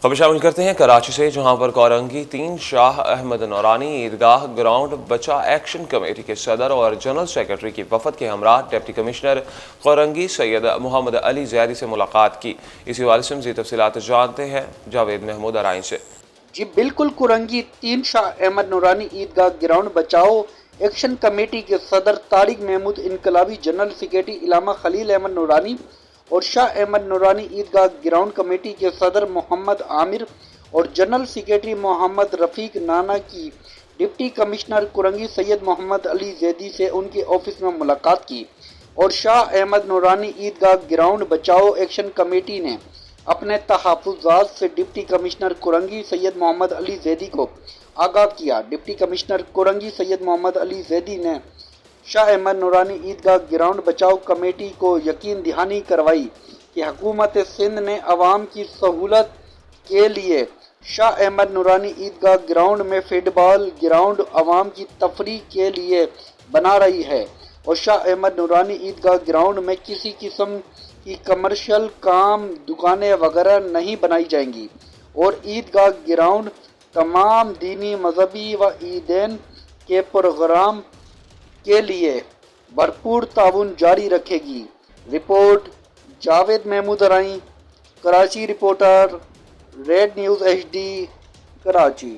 खबर शामिल करते हैं कराची से, जहां पर कोरंगी 3 शाह अहमद नूरानी ईदगाह ग्राउंड बचा एक्शन कमेटी के सदर और जनरल सेक्रेटरी की वफद के हमरा डिप्टी कमिश्नर कोरंगी सैयद मोहम्मद अली जैदी से मुलाकात की। इसी वाले से मज़ीद तफसीलात जानते हैं जावेद महमूद अराइन से। जी बिल्कुल, कुरंगी 3 शाह अहमद नूरानी ईदगाह ग्राउंड बचाओ एक्शन कमेटी के सदर तारिक महमूद, इनकलाबी जनरल सेक्रेटरी इलामा खलील अहमद नूरानी और शाह अहमद नूरानी ईदगाह ग्राउंड कमेटी के सदर मोहम्मद आमिर और जनरल सेक्रेटरी मोहम्मद रफ़ीक नाना की डिप्टी कमिश्नर कुरंगी सैयद मोहम्मद अली जैदी से उनके ऑफिस में मुलाकात की और शाह अहमद नूरानी ईदगाह ग्राउंड बचाओ एक्शन कमेटी ने अपने तहफ़्फ़ुज़ात से डिप्टी कमिश्नर कुरंगी सैयद मोहम्मद अली जैदी को आगाह किया। डिप्टी कमिश्नर कुरंगी सैयद मोहम्मद अली जैदी ने शाह अहमद नूरानी ईदगाह ग्राउंड बचाओ कमेटी को यकीन दहानी करवाई कि हुकूमत सिंध ने अवाम की सहूलत के लिए शाह अहमद नूरानी ईदगाह ग्राउंड में फुटबॉल ग्राउंड अवाम की तफरीह के लिए बना रही है और शाह अहमद नूरानी ईदगाह ग्राउंड में किसी किस्म की कमर्शियल काम, दुकानें वगैरह नहीं बनाई जाएंगी और ईदगाह ग्राउंड तमाम दीनी, मजहबी व ईदैन के प्रोग्राम के लिए भरपूर ताउन जारी रखेगी। Report Javed Mahmood Arain, Karachi reporter, Red News HD, Karachi.